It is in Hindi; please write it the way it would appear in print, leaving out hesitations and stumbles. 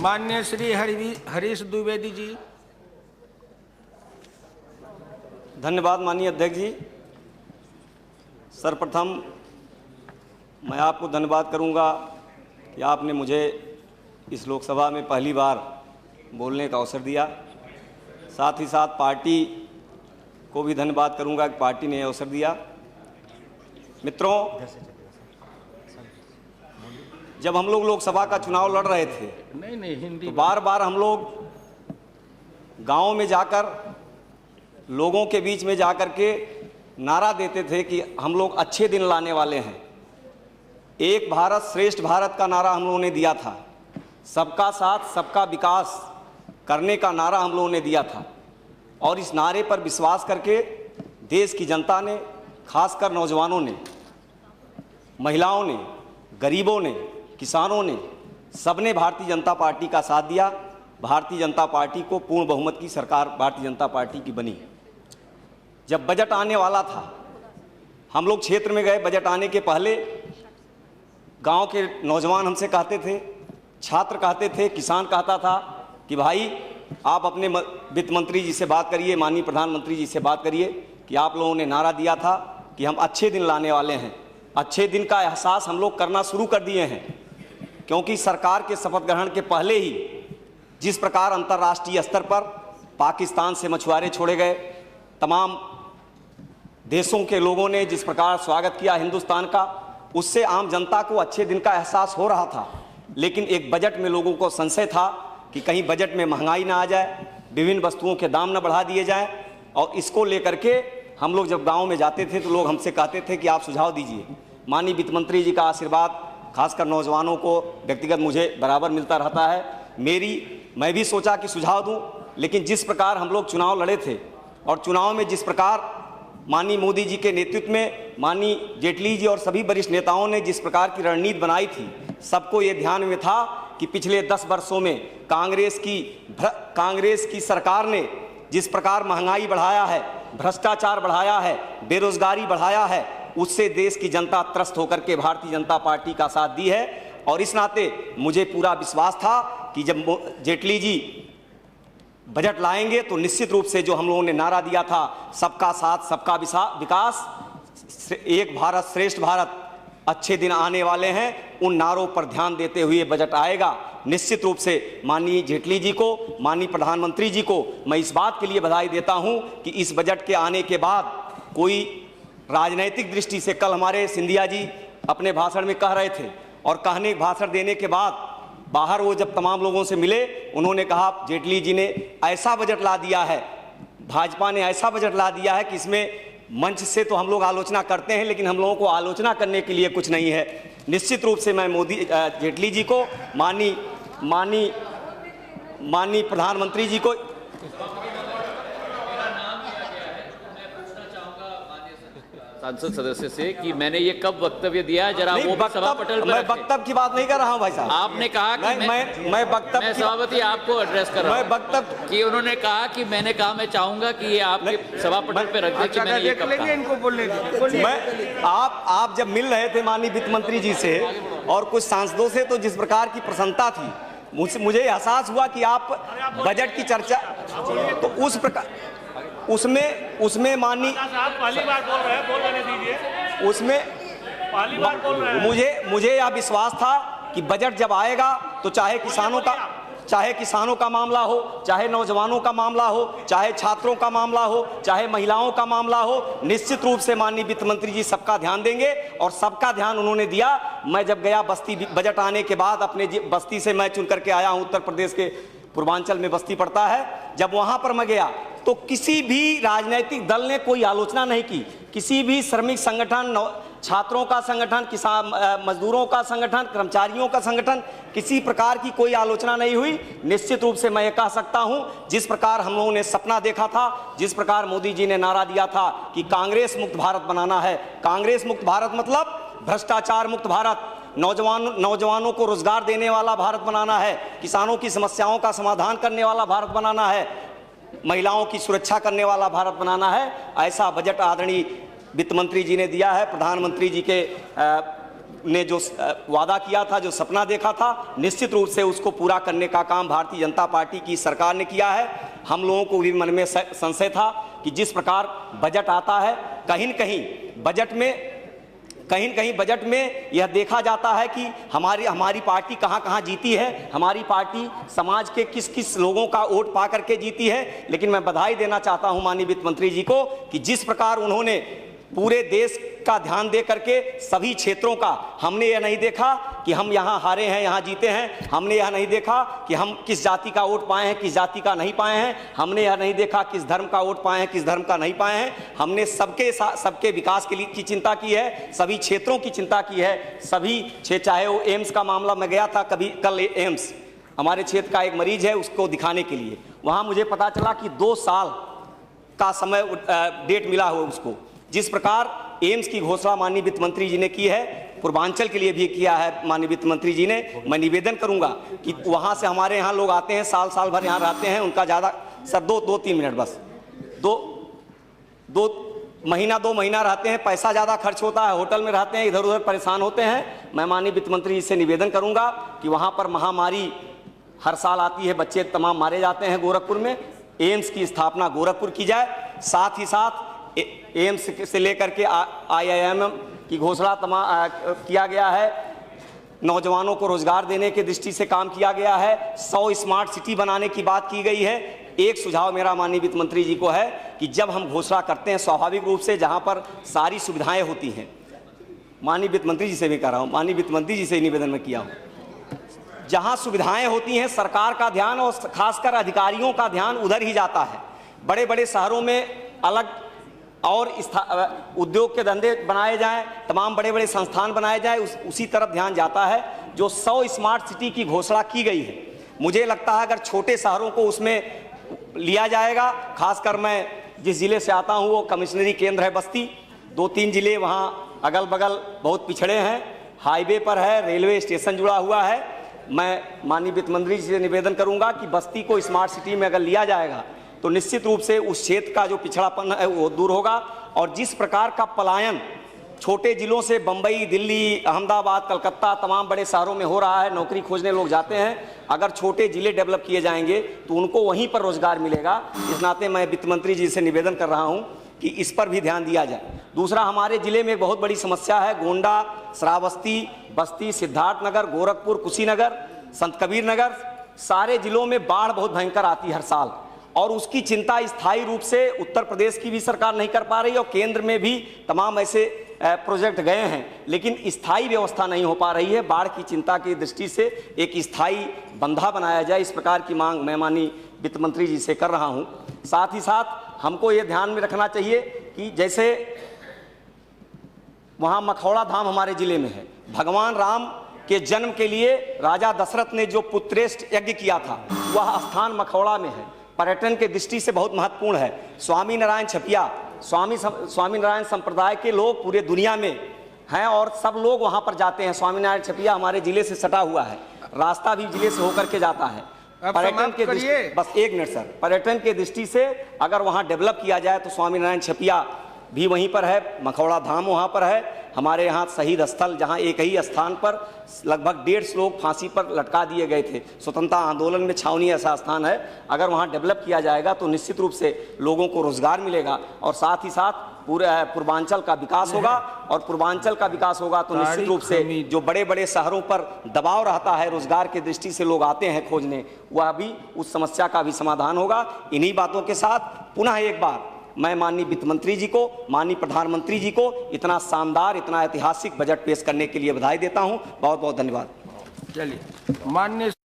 माननीय श्री हरीश द्विवेदी जी। धन्यवाद माननीय अध्यक्ष जी। सर्वप्रथम मैं आपको धन्यवाद करूंगा कि आपने मुझे इस लोकसभा में पहली बार बोलने का अवसर दिया। साथ ही साथ पार्टी को भी धन्यवाद करूंगा कि पार्टी ने अवसर दिया। मित्रों, जब हम लोग लोकसभा का चुनाव लड़ रहे थे हिंदी तो बार बार हम लोग गाँव में जाकर लोगों के बीच में जाकर के नारा देते थे कि हम लोग अच्छे दिन लाने वाले हैं। एक भारत श्रेष्ठ भारत का नारा हम लोगों ने दिया था। सबका साथ सबका विकास करने का नारा हम लोगों ने दिया था। और इस नारे पर विश्वास करके देश की जनता ने, खासकर नौजवानों ने, महिलाओं ने, गरीबों ने, किसानों ने, सबने भारतीय जनता पार्टी का साथ दिया। भारतीय जनता पार्टी को पूर्ण बहुमत की सरकार भारतीय जनता पार्टी की बनी। जब बजट आने वाला था, हम लोग क्षेत्र में गए। बजट आने के पहले गांव के नौजवान हमसे कहते थे, छात्र कहते थे, किसान कहता था कि भाई आप अपने वित्त मंत्री जी से बात करिए, माननीय प्रधानमंत्री जी से बात करिए कि आप लोगों ने नारा दिया था कि हम अच्छे दिन लाने वाले हैं। अच्छे दिन का एहसास हम लोग करना शुरू कर दिए हैं, क्योंकि सरकार के शपथ ग्रहण के पहले ही जिस प्रकार अंतर्राष्ट्रीय स्तर पर पाकिस्तान से मछुआरे छोड़े गए, तमाम देशों के लोगों ने जिस प्रकार स्वागत किया हिंदुस्तान का, उससे आम जनता को अच्छे दिन का एहसास हो रहा था। लेकिन एक बजट में लोगों को संशय था कि कहीं बजट में महंगाई ना आ जाए, विभिन्न वस्तुओं के दाम न बढ़ा दिए जाएं। और इसको लेकर के हम लोग जब गांव में जाते थे तो लोग हमसे कहते थे कि आप सुझाव दीजिए। माननीय वित्त मंत्री जी का आशीर्वाद खासकर नौजवानों को व्यक्तिगत मुझे बराबर मिलता रहता है। मैं भी सोचा कि सुझाव दूं, लेकिन जिस प्रकार हम लोग चुनाव लड़े थे और चुनाव में जिस प्रकार माननीय मोदी जी के नेतृत्व में माननीय जेटली जी और सभी वरिष्ठ नेताओं ने जिस प्रकार की रणनीति बनाई थी, सबको ये ध्यान में था कि पिछले 10 वर्षों में कांग्रेस की सरकार ने जिस प्रकार महंगाई बढ़ाया है, भ्रष्टाचार बढ़ाया है, बेरोजगारी बढ़ाया है, उससे देश की जनता त्रस्त होकर के भारतीय जनता पार्टी का साथ दी है। और इस नाते मुझे पूरा विश्वास था कि जब जेटली जी बजट लाएंगे तो निश्चित रूप से जो हम लोगों ने नारा दिया था, सबका साथ सबका विकास, एक भारत श्रेष्ठ भारत, अच्छे दिन आने वाले हैं, उन नारों पर ध्यान देते हुए बजट आएगा। निश्चित रूप से माननीय जेटली जी को, माननीय प्रधानमंत्री जी को मैं इस बात के लिए बधाई देता हूं कि इस बजट के आने के बाद कोई राजनैतिक दृष्टि से, कल हमारे सिंधिया जी अपने भाषण में कह रहे थे और भाषण देने के बाद बाहर वो जब तमाम लोगों से मिले, उन्होंने कहा जेटली जी ने ऐसा बजट ला दिया है, भाजपा ने ऐसा बजट ला दिया है कि इसमें मंच से तो हम लोग आलोचना करते हैं, लेकिन हम लोगों को आलोचना करने के लिए कुछ नहीं है। निश्चित रूप से मैं जेटली जी को, माननीय प्रधानमंत्री जी को सांसद सदस्य से कि मैंने ये कब वक्तव्य दिया है, जरा वो सभा पटल पर। मैं वक्तव्य की बात नहीं कर रहा हूं भाई साहब। आपने कहा कि मैं वक्तव्य, मैं सभापति आपको एड्रेस कर रहा हूं। मैं वक्तव्य कि उन्होंने कहा कि मैंने कहा मैं चाहूंगा कि ये आपके सभा पटल पे रख दे कि मैंने ये कब कहा। इनको बोलने दीजिए। मैं आप जब मिल रहे थे माननीय वित्त मंत्री जी से और कुछ सांसदों से, तो जिस प्रकार की प्रसन्नता थी, मुझे एहसास हुआ कि आप बजट की चर्चा, तो उस प्रकार उसमें माननीय पहली बार बोल रहे हैं, बोलने दीजिए। उसमें पहली बार बोल रहे हैं। मुझे यह विश्वास था कि बजट जब आएगा तो चाहे किसानों का मामला हो, चाहे नौजवानों का मामला हो, चाहे छात्रों का मामला हो, चाहे महिलाओं का मामला हो, निश्चित रूप से माननीय वित्त मंत्री जी सबका ध्यान देंगे और सबका ध्यान उन्होंने दिया। मैं जब गया बस्ती, बजट आने के बाद अपने बस्ती से मैं चुन करके आया हूं, उत्तर प्रदेश के पूर्वांचल में बस्ती पड़ता है, जब वहां पर मैं गया तो किसी भी राजनीतिक दल ने कोई आलोचना नहीं की। किसी भी श्रमिक संगठन, छात्रों का संगठन, किसान मजदूरों का संगठन, कर्मचारियों का संगठन, किसी प्रकार की कोई आलोचना नहीं हुई। निश्चित रूप से मैं ये कह सकता हूं, जिस प्रकार हम लोगों ने सपना देखा था, जिस प्रकार मोदी जी ने नारा दिया था कि कांग्रेस मुक्त भारत बनाना है, कांग्रेस मुक्त भारत मतलब भ्रष्टाचार मुक्त भारत, नौजवानों को रोजगार देने वाला भारत बनाना है, किसानों की समस्याओं का समाधान करने वाला भारत बनाना है, महिलाओं की सुरक्षा करने वाला भारत बनाना है। ऐसा बजट आदरणीय वित्त मंत्री जी ने दिया है। प्रधानमंत्री जी के ने जो वादा किया था, जो सपना देखा था, निश्चित रूप से उसको पूरा करने का काम भारतीय जनता पार्टी की सरकार ने किया है। हम लोगों को भी मन में संशय था कि जिस प्रकार बजट आता है, कहीं न कहीं बजट में यह देखा जाता है कि हमारी पार्टी कहां जीती है, हमारी पार्टी समाज के किस किस लोगों का वोट पा करके जीती है। लेकिन मैं बधाई देना चाहता हूं माननीय वित्त मंत्री जी को कि जिस प्रकार उन्होंने पूरे देश का ध्यान दे करके सभी क्षेत्रों का, हमने यह नहीं देखा कि हम यहाँ हारे हैं, यहाँ जीते हैं, हमने यह नहीं देखा कि हम किस जाति का वोट पाए हैं, किस जाति का नहीं पाए हैं, हमने यह नहीं देखा किस धर्म का वोट पाए हैं, किस धर्म का नहीं पाए हैं। हमने सबके विकास के लिए की चिंता की है, सभी क्षेत्रों की चिंता की है, सभी चाहे वो एम्स का मामला, मैं गया था कल एम्स, हमारे क्षेत्र का एक मरीज है, उसको दिखाने के लिए वहाँ मुझे पता चला कि 2 साल का समय डेट मिला हो उसको। जिस प्रकार एम्स की घोषणा माननीय वित्त मंत्री जी ने की है, पूर्वांचल के लिए भी किया है माननीय वित्त मंत्री जी ने, मैं निवेदन करूंगा कि वहां से हमारे यहाँ लोग आते हैं, साल भर यहाँ रहते हैं, उनका ज़्यादा सर 2-3 मिनट बस, 2 महीना रहते हैं, पैसा ज़्यादा खर्च होता है, होटल में रहते हैं, इधर उधर परेशान होते हैं। मैं माननीय वित्त मंत्री जी से निवेदन करूंगा कि वहाँ पर महामारी हर साल आती है, बच्चे तमाम मारे जाते हैं गोरखपुर में, एम्स की स्थापना गोरखपुर की जाए। साथ ही साथ एम्स से लेकर के IIM की घोषणा किया गया है, नौजवानों को रोजगार देने की दृष्टि से काम किया गया है, 100 स्मार्ट सिटी बनाने की बात की गई है। एक सुझाव मेरा माननीय वित्त मंत्री जी को है कि जब हम घोषणा करते हैं, स्वाभाविक रूप से जहां पर सारी सुविधाएं होती हैं, माननीय वित्त मंत्री जी से भी कह रहा हूं, माननीय वित्त मंत्री जी से निवेदन में किया हूं, जहां सुविधाएं होती हैं सरकार का ध्यान और खासकर अधिकारियों का ध्यान उधर ही जाता है। बड़े बड़े शहरों में अलग और उद्योग के धंधे बनाए जाएं, तमाम बड़े बड़े संस्थान बनाए जाएं, उसी तरफ ध्यान जाता है। जो 100 स्मार्ट सिटी की घोषणा की गई है, मुझे लगता है अगर छोटे शहरों को उसमें लिया जाएगा, खासकर मैं जिस जिले से आता हूं वो कमिश्नरी केंद्र है बस्ती, 2-3 जिले वहाँ अगल बगल बहुत पिछड़े हैं, हाईवे पर है, रेलवे स्टेशन जुड़ा हुआ है। मैं माननीय वित्त मंत्री जी से निवेदन करूंगा कि बस्ती को स्मार्ट सिटी में अगर लिया जाएगा तो निश्चित रूप से उस क्षेत्र का जो पिछड़ापन है वो दूर होगा। और जिस प्रकार का पलायन छोटे जिलों से बम्बई, दिल्ली, अहमदाबाद, कलकत्ता, तमाम बड़े शहरों में हो रहा है, नौकरी खोजने लोग जाते हैं, अगर छोटे जिले डेवलप किए जाएंगे तो उनको वहीं पर रोजगार मिलेगा। इस नाते मैं वित्त मंत्री जी से निवेदन कर रहा हूं कि इस पर भी ध्यान दिया जाए। दूसरा, हमारे जिले में एक बहुत बड़ी समस्या है, गोंडा, श्रावस्ती, बस्ती, सिद्धार्थनगर, गोरखपुर, कुशीनगर, संत कबीर नगर, सारे जिलों में बाढ़ बहुत भयंकर आती है हर साल, और उसकी चिंता स्थायी रूप से उत्तर प्रदेश की भी सरकार नहीं कर पा रही और केंद्र में भी तमाम ऐसे प्रोजेक्ट गए हैं, लेकिन स्थायी व्यवस्था नहीं हो पा रही है। बाढ़ की चिंता की दृष्टि से एक स्थायी बंधा बनाया जाए, इस प्रकार की मांग मैं माननीय वित्त मंत्री जी से कर रहा हूं। साथ ही साथ हमको ये ध्यान में रखना चाहिए कि जैसे वहाँ मखौड़ा धाम हमारे जिले में है, भगवान राम के जन्म के लिए राजा दशरथ ने जो पुत्रेष्ठ यज्ञ किया था वह स्थान मखौड़ा में है, पर्यटन के दृष्टि से बहुत महत्वपूर्ण है। स्वामी नारायण छपिया, स्वामी नारायण संप्रदाय के लोग पूरे दुनिया में हैं और सब लोग वहां पर जाते हैं। स्वामी नारायण छपिया हमारे जिले से सटा हुआ है, रास्ता भी जिले से होकर के जाता है। पर्यटन के दृष्टि, बस 1 मिनट सर, पर्यटन के दृष्टि से अगर वहां डेवलप किया जाए तो स्वामी नारायण छपिया भी वहीं पर है, मखौड़ा धाम वहाँ पर है। हमारे यहाँ शहीद स्थल, जहाँ एक ही स्थान पर लगभग 150 लोग फांसी पर लटका दिए गए थे, स्वतंत्रता आंदोलन में छावनी ऐसा स्थान है। अगर वहाँ डेवलप किया जाएगा तो निश्चित रूप से लोगों को रोजगार मिलेगा और साथ ही साथ पूरे पूर्वांचल का विकास होगा, और पूर्वांचल का विकास होगा तो निश्चित रूप से जो बड़े बड़े शहरों पर दबाव रहता है, रोजगार की दृष्टि से लोग आते हैं खोजने, वह भी उस समस्या का भी समाधान होगा। इन्हीं बातों के साथ पुनः एक बार मैं माननीय वित्त मंत्री जी को, माननीय प्रधानमंत्री जी को इतना शानदार, इतना ऐतिहासिक बजट पेश करने के लिए बधाई देता हूं। बहुत बहुत धन्यवाद। चलिए माननीय